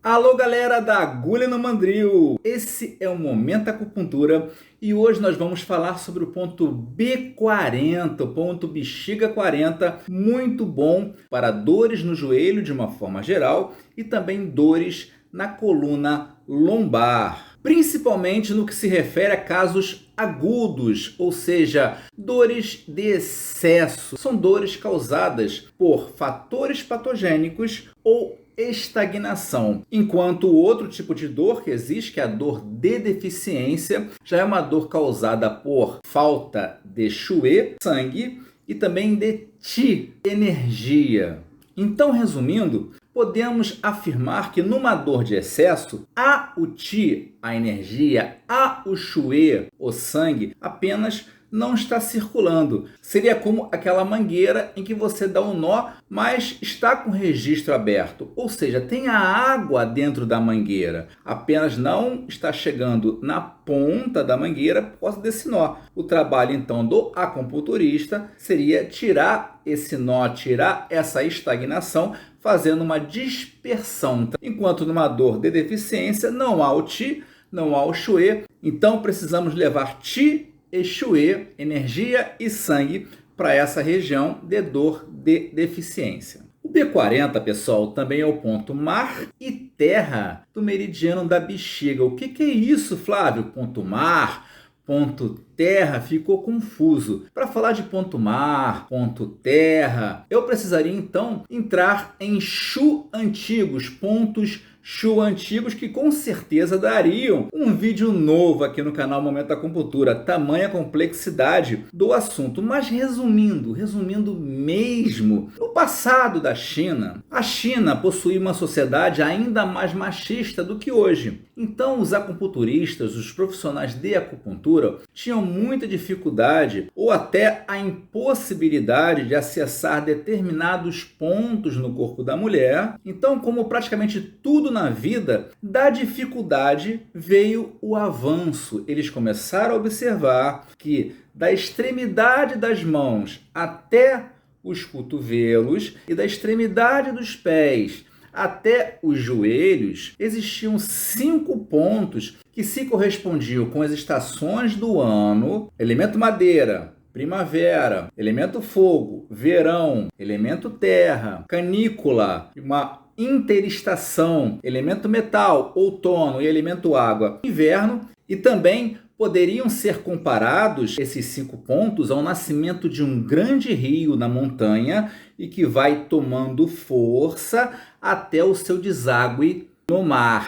Alô galera da Agulha no Mandril, esse é o Momento Acupuntura e hoje nós vamos falar sobre o ponto B40, o ponto bexiga 40, muito bom para dores no joelho de uma forma geral e também dores na coluna lombar, principalmente no que se refere a casos agudos, ou seja, dores de excesso. São dores causadas por fatores patogênicos ou estagnação, enquanto o outro tipo de dor que existe, que é a dor de deficiência, já é uma dor causada por falta de Xue, sangue, e também de Qi, energia. Então, resumindo, podemos afirmar que numa dor de excesso, há o Qi, a energia, há o Xue, o sangue, apenas não está circulando. Seria como aquela mangueira em que você dá um nó, mas está com o registro aberto. Ou seja, tem a água dentro da mangueira, apenas não está chegando na ponta da mangueira por causa desse nó. O trabalho então do acupunturista seria tirar esse nó, tirar essa estagnação, fazendo uma dispersão. Enquanto numa dor de deficiência não há o Qi, não há o Xue, então precisamos levar Qi e Xue, energia e sangue, para essa região de dor de deficiência. O B40, pessoal, também é o ponto mar e terra do meridiano da bexiga. O que é isso, Flávio? Ponto mar, ponto terra, ficou confuso. Para falar de ponto mar, ponto terra, eu precisaria então entrar em Shu antigos, pontos Shu antigos que com certeza dariam um vídeo novo aqui no canal Momento Acupuntura, tamanha complexidade do assunto. Mas resumindo mesmo, no passado da China, a China possuía uma sociedade ainda mais machista do que hoje. Então os acupunturistas, os profissionais de acupuntura, tinham muita dificuldade ou até a impossibilidade de acessar determinados pontos no corpo da mulher. Então, como praticamente tudo na vida, da dificuldade veio o avanço. Eles começaram a observar que da extremidade das mãos até os cotovelos e da extremidade dos pés até os joelhos, existiam 5 pontos que se correspondiam com as estações do ano: elemento madeira, primavera; elemento fogo, verão; elemento terra, canícula, uma interestação; elemento metal, outono; e elemento água, inverno. E também poderiam ser comparados esses 5 pontos ao nascimento de um grande rio na montanha e que vai tomando força até o seu deságue no mar.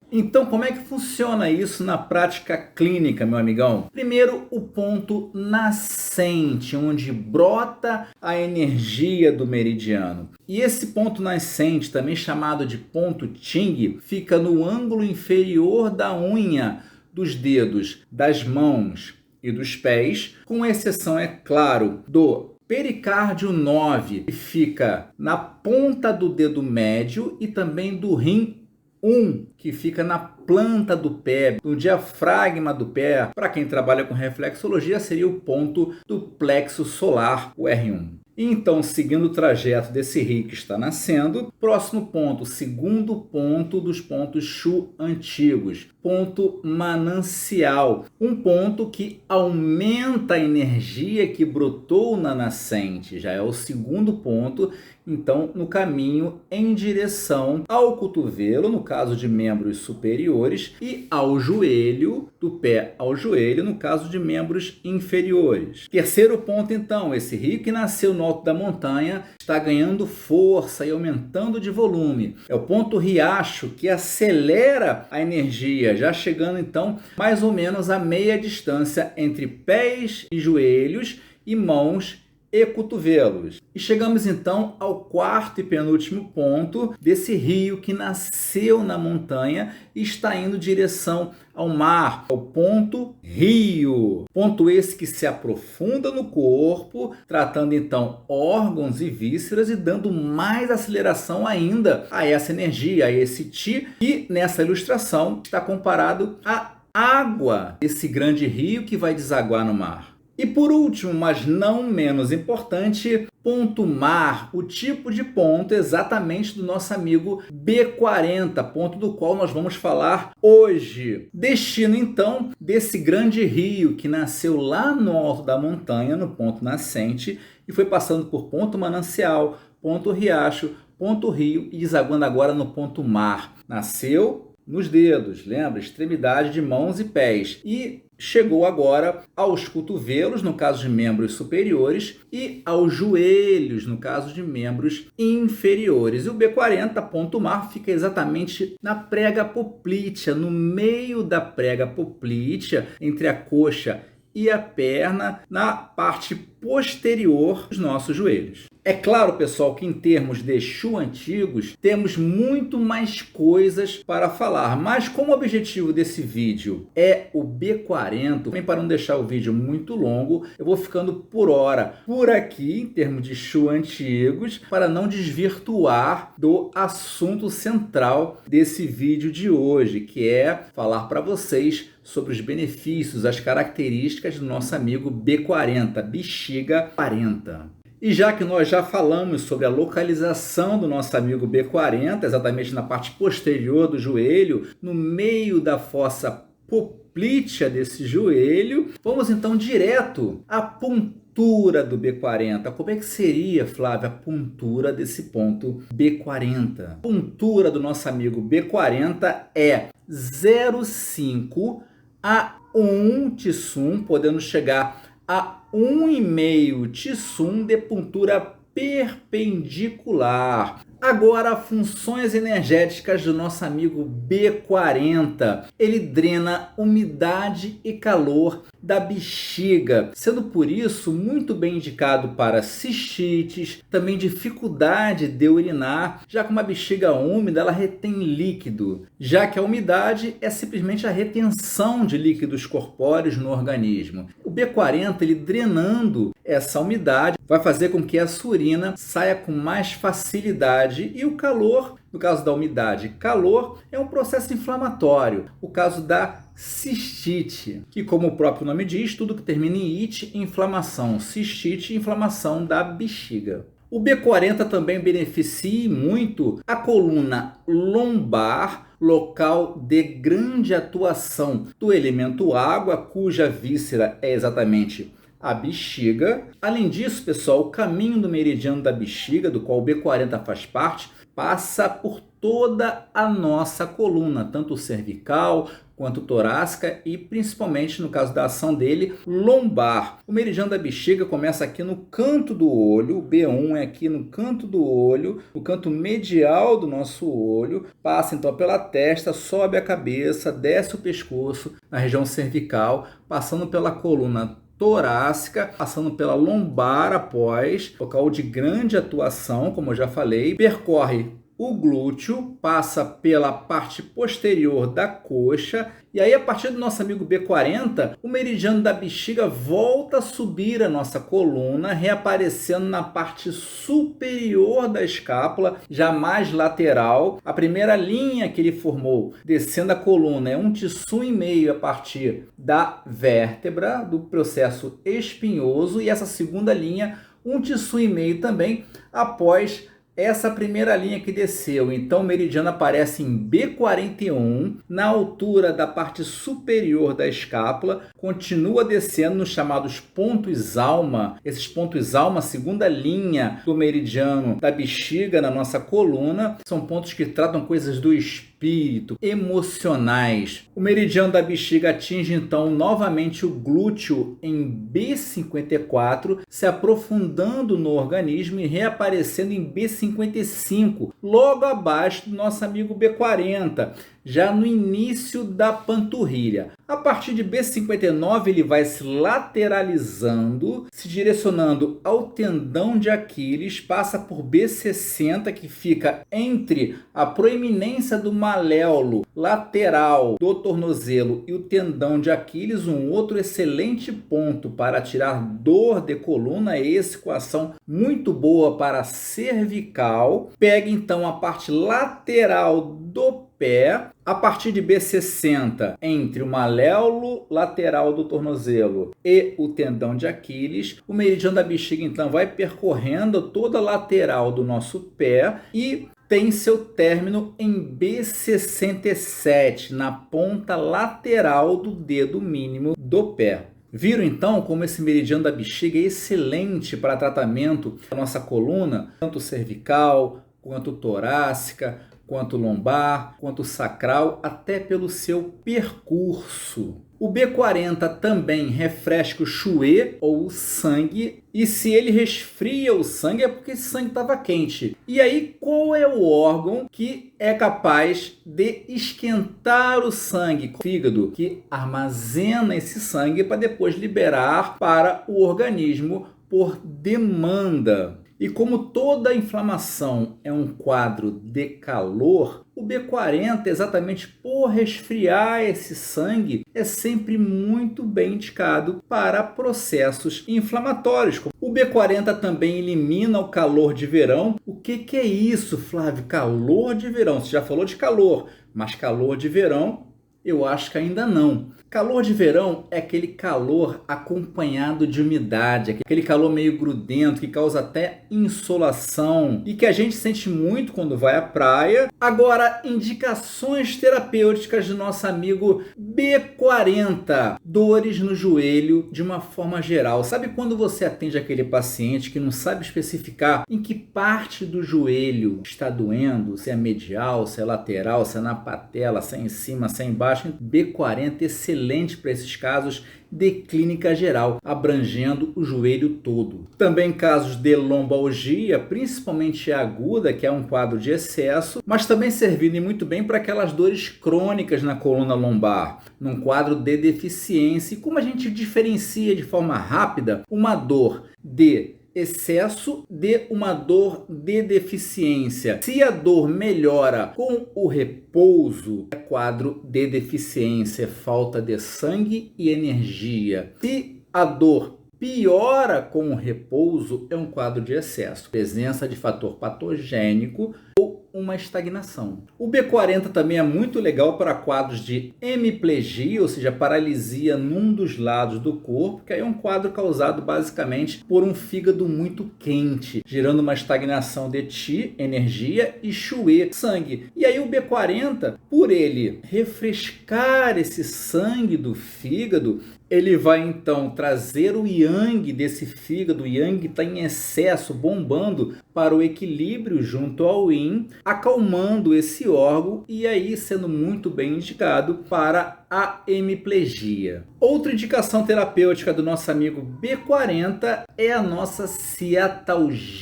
Então, como é que funciona isso na prática clínica, meu amigão? Primeiro, o ponto nascente, onde brota a energia do meridiano. E esse ponto nascente, também chamado de ponto Qing, fica no ângulo inferior da unha dos dedos, das mãos e dos pés, com exceção, é claro, do pericárdio 9, que fica na ponta do dedo médio, e também do rim 1, que fica na planta do pé, no diafragma do pé. Para quem trabalha com reflexologia, seria o ponto do plexo solar, o R1. Então, seguindo o trajeto desse rio que está nascendo, próximo ponto, segundo ponto dos pontos Shu antigos, ponto manancial, um ponto que aumenta a energia que brotou na nascente, já é o segundo ponto, então, no caminho em direção ao cotovelo, no caso de membros superiores, e ao joelho, do pé ao joelho, no caso de membros inferiores. Terceiro ponto, então, esse rio que nasceu no alto da montanha está ganhando força e aumentando de volume. É o ponto riacho, que acelera a energia, já chegando então mais ou menos a meia distância entre pés e joelhos e mãos e cotovelos. E chegamos então ao quarto e penúltimo ponto desse rio que nasceu na montanha e está indo em direção ao mar, ao ponto rio. Ponto esse que se aprofunda no corpo, tratando então órgãos e vísceras e dando mais aceleração ainda a essa energia, a esse Qi, que nessa ilustração está comparado à água desse grande rio que vai desaguar no mar. E por último, mas não menos importante, ponto mar, o tipo de ponto exatamente do nosso amigo B40, ponto do qual nós vamos falar hoje. Destino então desse grande rio que nasceu lá no alto da montanha, no ponto nascente, e foi passando por ponto manancial, ponto riacho, ponto rio e desaguando agora no ponto mar. Nasceu nos dedos, lembra? Extremidade de mãos e pés. E chegou agora aos cotovelos, no caso de membros superiores, e aos joelhos, no caso de membros inferiores. E o B40, ponto mar, fica exatamente na prega poplítea, no meio da prega poplítea, entre a coxa e a perna, na parte posterior dos nossos joelhos. É claro, pessoal, que em termos de Exu antigos, temos muito mais coisas para falar, mas como o objetivo desse vídeo é o B40, também para não deixar o vídeo muito longo, eu vou ficando por hora por aqui, em termos de Exu antigos, para não desvirtuar do assunto central desse vídeo de hoje, que é falar para vocês sobre os benefícios, as características do nosso amigo B40, Bexiga 40. E já que nós já falamos sobre a localização do nosso amigo B40, exatamente na parte posterior do joelho, no meio da fossa poplítea desse joelho, vamos então direto à puntura do B40. Como é que seria, Flávia, a puntura desse ponto B40? A puntura do nosso amigo B40 é 0,5 a 1 Tsum, podendo chegar a 1,5 Tsum de puntura perpendicular. Agora, funções energéticas do nosso amigo B40. Ele drena umidade e calor da bexiga, sendo por isso muito bem indicado para cistites, também dificuldade de urinar, já que uma bexiga úmida ela retém líquido, já que a umidade é simplesmente a retenção de líquidos corpóreos no organismo. O B40, ele drenando essa umidade, vai fazer com que a sua urina saia com mais facilidade. E o calor, no caso da umidade, calor é um processo inflamatório. O caso da cistite, que como o próprio nome diz, tudo que termina em ite, inflamação. Cistite, inflamação da bexiga. O B40 também beneficia muito a coluna lombar, local de grande atuação do elemento água, cuja víscera é exatamente a bexiga. Além disso, pessoal, o caminho do meridiano da bexiga, do qual o B40 faz parte, passa por toda a nossa coluna, tanto cervical quanto torácica e principalmente, no caso da ação dele, lombar. O meridiano da bexiga começa aqui no canto do olho, o B1 é aqui no canto do olho, no canto medial do nosso olho, passa então pela testa, sobe a cabeça, desce o pescoço na região cervical, passando pela coluna torácica, passando pela lombar após, local de grande atuação, como eu já falei, percorre o glúteo, passa pela parte posterior da coxa, e aí a partir do nosso amigo B40, o meridiano da bexiga volta a subir a nossa coluna, reaparecendo na parte superior da escápula, já mais lateral. A primeira linha que ele formou, descendo a coluna, é 1,5 Tsum a partir da vértebra, do processo espinhoso, e essa segunda linha, 1,5 Tsum também, após essa primeira linha que desceu. Então o meridiano aparece em B41, na altura da parte superior da escápula, continua descendo nos chamados pontos alma. Esses pontos alma, segunda linha do meridiano da bexiga na nossa coluna, são pontos que tratam coisas do espírito, emocionais. O meridiano da bexiga atinge então novamente o glúteo em B54, se aprofundando no organismo e reaparecendo em B55, logo abaixo do nosso amigo B40, já no início da panturrilha. A partir de B59 ele vai se lateralizando, se direcionando ao tendão de Aquiles, passa por B60, que fica entre a proeminência do maléolo lateral do tornozelo e o tendão de Aquiles, um outro excelente ponto para tirar dor de coluna, esse com ação muito boa para a cervical. Pega então a parte lateral do pé, a partir de B60, entre o maléolo lateral do tornozelo e o tendão de Aquiles. O meridiano da bexiga então vai percorrendo toda a lateral do nosso pé e tem seu término em B67, na ponta lateral do dedo mínimo do pé. Viram então como esse meridiano da bexiga é excelente para tratamento da nossa coluna, tanto cervical, quanto torácica, quanto lombar, quanto sacral, até pelo seu percurso. O B40 também refresca o chuê ou o sangue, e se ele resfria o sangue é porque esse sangue estava quente. E aí, qual é o órgão que é capaz de esquentar o sangue? O fígado, que armazena esse sangue para depois liberar para o organismo por demanda. E como toda inflamação é um quadro de calor, o B40, exatamente por resfriar esse sangue, é sempre muito bem indicado para processos inflamatórios. O B40 também elimina o calor de verão. O que é isso, Flávio? Calor de verão. Você já falou de calor, mas calor de verão eu acho que ainda não. Calor de verão é aquele calor acompanhado de umidade, aquele calor meio grudento que causa até insolação e que a gente sente muito quando vai à praia. Agora, indicações terapêuticas do nosso amigo B40. Dores no joelho de uma forma geral. Sabe quando você atende aquele paciente que não sabe especificar em que parte do joelho está doendo? Se é medial, se é lateral, se é na patela, se é em cima, se é embaixo? B40 é excelente para esses casos de clínica geral, abrangendo o joelho todo. Também casos de lombalgia, principalmente aguda, que é um quadro de excesso, mas também servindo muito bem para aquelas dores crônicas na coluna lombar, num quadro de deficiência. E como a gente diferencia de forma rápida uma dor de excesso de uma dor de deficiência? Se a dor melhora com o repouso, é quadro de deficiência, falta de sangue e energia. Se a dor piora com o repouso, é um quadro de excesso, presença de fator patogênico ou uma estagnação. O B40 também é muito legal para quadros de hemiplegia, ou seja, paralisia num dos lados do corpo, que aí é um quadro causado basicamente por um fígado muito quente, gerando uma estagnação de Qi, energia, e Shui, sangue. E aí o B40, por ele refrescar esse sangue do fígado, ele vai então trazer o yang desse fígado. O yang está em excesso, bombando para o equilíbrio junto ao yin, acalmando esse órgão e aí sendo muito bem indicado para a hemiplegia. Outra indicação terapêutica do nosso amigo B40 é a nossa ciatalgia,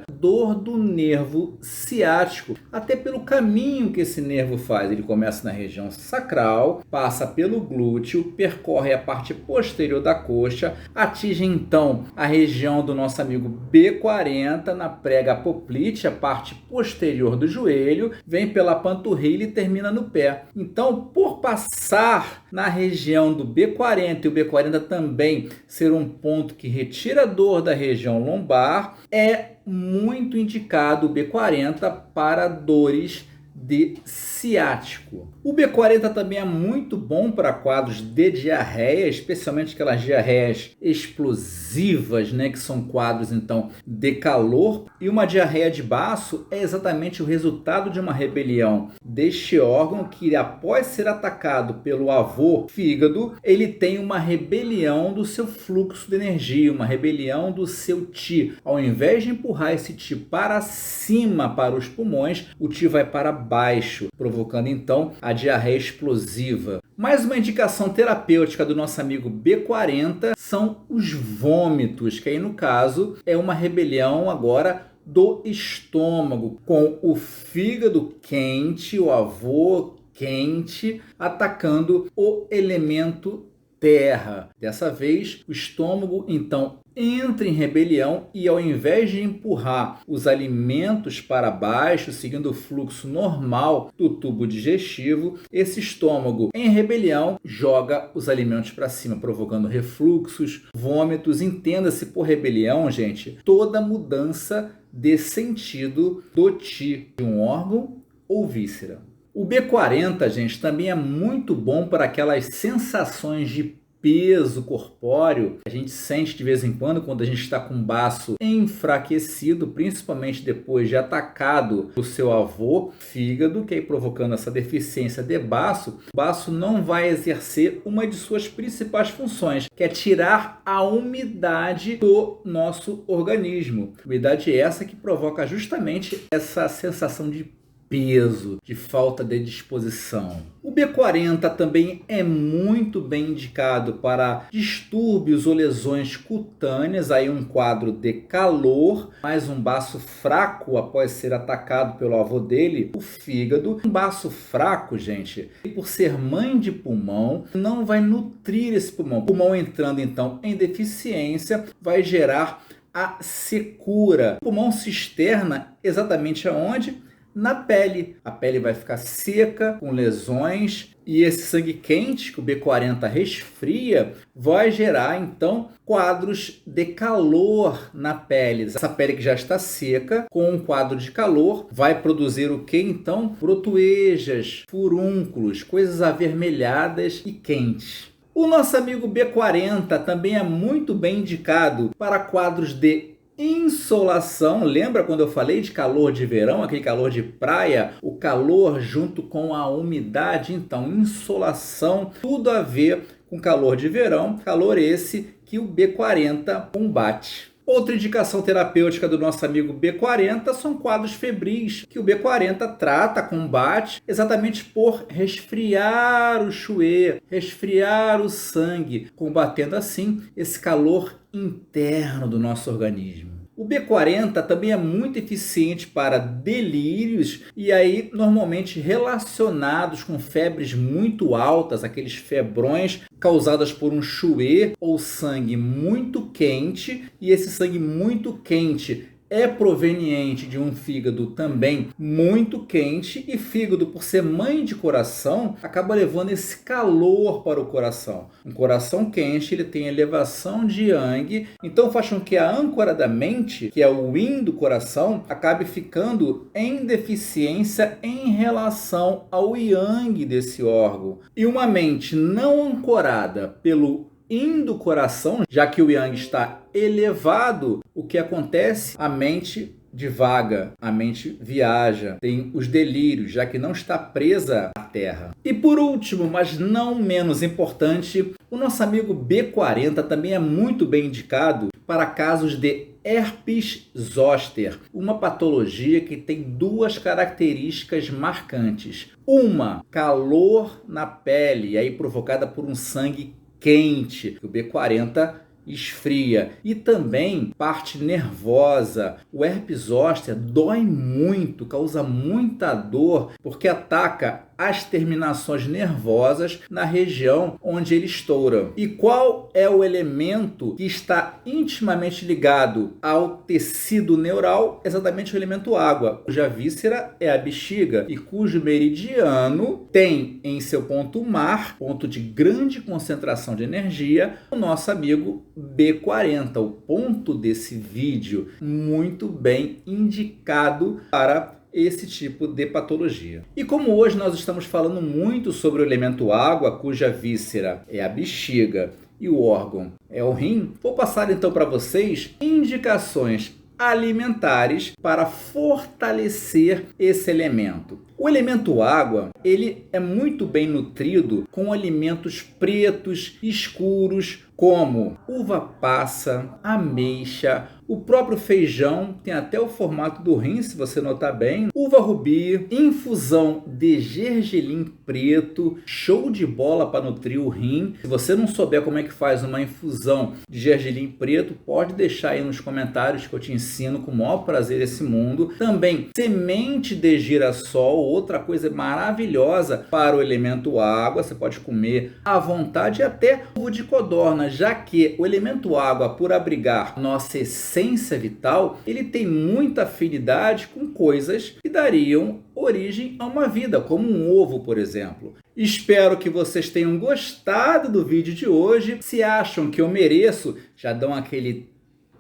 dor do nervo ciático, até pelo caminho que esse nervo faz. Ele começa na região sacral, passa pelo glúteo, percorre a parte posterior da coxa, atinge então a região do nosso amigo B40 na prega poplite, a parte posterior do joelho, vem pela panturrilha e termina no pé. Então, por passar na região do B40 e o B40 também ser um ponto que retira dor da região lombar, é muito indicado o B40 para dores de ciático. O B40 também é muito bom para quadros de diarreia, especialmente aquelas diarreias explosivas, né, que são quadros então de calor. E uma diarreia de baço é exatamente o resultado de uma rebelião deste órgão que, após ser atacado pelo avô fígado, ele tem uma rebelião do seu fluxo de energia, uma rebelião do seu Qi. Ao invés de empurrar esse Qi para cima para os pulmões, o Qi vai para baixo, provocando então a diarreia explosiva. Mais uma indicação terapêutica do nosso amigo B40 são os vômitos, que aí no caso é uma rebelião agora do estômago, com o fígado quente, o avô quente, atacando o elemento terra. Dessa vez, o estômago então entra em rebelião e, ao invés de empurrar os alimentos para baixo, seguindo o fluxo normal do tubo digestivo, esse estômago em rebelião joga os alimentos para cima, provocando refluxos, vômitos. Entenda-se por rebelião, gente, toda mudança de sentido do ti de um órgão ou víscera. O B40, gente, também é muito bom para aquelas sensações de peso corpóreo que a gente sente de vez em quando a gente está com o baço enfraquecido, principalmente depois de atacado do seu avô, fígado, que aí provocando essa deficiência de baço, o baço não vai exercer uma de suas principais funções, que é tirar a umidade do nosso organismo. Umidade essa que provoca justamente essa sensação de peso, de falta de disposição. O B40 também é muito bem indicado para distúrbios ou lesões cutâneas, aí um quadro de calor, mais um baço fraco após ser atacado pelo avô dele, o fígado. Um baço fraco, gente, por ser mãe de pulmão, não vai nutrir esse pulmão. O pulmão entrando então em deficiência vai gerar a secura. O pulmão se externa exatamente aonde? Na pele. A pele vai ficar seca, com lesões, e esse sangue quente que o B40 resfria vai gerar então quadros de calor na pele. Essa pele que já está seca, com um quadro de calor, vai produzir o que então? Brotoejas, furúnculos, coisas avermelhadas e quentes. O nosso amigo B40 também é muito bem indicado para quadros de insolação. Lembra quando eu falei de calor de verão, aquele calor de praia? O calor junto com a umidade, então insolação, tudo a ver com calor de verão, calor esse que o B40 combate. Outra indicação terapêutica do nosso amigo B40 são quadros febris, que o B40 trata, combate, exatamente por resfriar o chuê, resfriar o sangue, combatendo assim esse calor interno do nosso organismo. O B40 também é muito eficiente para delírios e aí normalmente relacionados com febres muito altas, aqueles febrões causadas por um chuê ou sangue muito quente, e esse sangue muito quente é proveniente de um fígado também muito quente, e fígado, por ser mãe de coração, acaba levando esse calor para o coração. Um coração quente, ele tem elevação de yang, então faz com que a âncora da mente, que é o yin do coração, acabe ficando em deficiência em relação ao yang desse órgão. E uma mente não ancorada pelo yin do coração, já que o yang está elevado, o que acontece? A mente divaga, a mente viaja, tem os delírios, já que não está presa à terra. E por último, mas não menos importante, o nosso amigo B40 também é muito bem indicado para casos de herpes zoster, uma patologia que tem duas características marcantes. Uma, calor na pele, aí provocada por um sangue quente, que o B40 esfria, e também parte nervosa. O herpes zoster dói muito, causa muita dor, porque ataca as terminações nervosas na região onde ele estoura. E qual é o elemento que está intimamente ligado ao tecido neural? Exatamente o elemento água, cuja víscera é a bexiga e cujo meridiano tem em seu ponto mar, ponto de grande concentração de energia, o nosso amigo B40, o ponto desse vídeo, muito bem indicado para esse tipo de patologia. E como hoje nós estamos falando muito sobre o elemento água, cuja víscera é a bexiga e o órgão é o rim, vou passar então para vocês indicações alimentares para fortalecer esse elemento. O elemento água, ele é muito bem nutrido com alimentos pretos, escuros, como uva passa, ameixa, o próprio feijão, tem até o formato do rim, se você notar bem, uva rubi, infusão de gergelim preto, show de bola para nutrir o rim. Se você não souber como é que faz uma infusão de gergelim preto, pode deixar aí nos comentários que eu te ensino com o maior prazer esse mundo. Também semente de girassol, outra coisa maravilhosa para o elemento água, você pode comer à vontade, e até ovo de codorna, já que o elemento água, por abrigar nossa essência vital, ele tem muita afinidade com coisas que dariam origem a uma vida, como um ovo, por exemplo. Espero que vocês tenham gostado do vídeo de hoje. Se acham que eu mereço, já dão aquele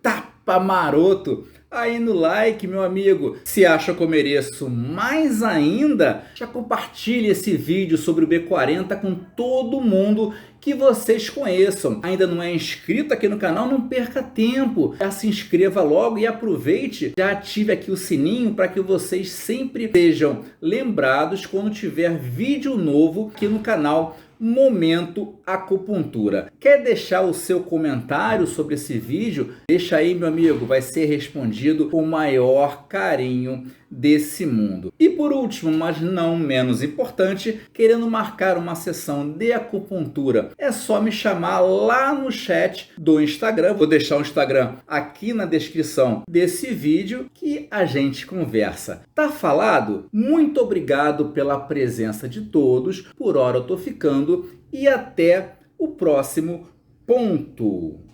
tapa maroto aí no like, meu amigo. Se acha que eu mereço mais ainda, já compartilhe esse vídeo sobre o B40 com todo mundo que vocês conheçam. Ainda não é inscrito aqui no canal? Não perca tempo. Já se inscreva logo e aproveite, já ative aqui o sininho para que vocês sempre sejam lembrados quando tiver vídeo novo aqui no canal Momento Acupuntura. Quer deixar o seu comentário sobre esse vídeo? Deixa aí, meu amigo, vai ser respondido com o maior carinho desse mundo. E por último, mas não menos importante, querendo marcar uma sessão de acupuntura, é só me chamar lá no chat do Instagram. Vou deixar o Instagram aqui na descrição desse vídeo que a gente conversa. Tá falado? Muito obrigado pela presença de todos. Por hora eu tô ficando e até o próximo ponto.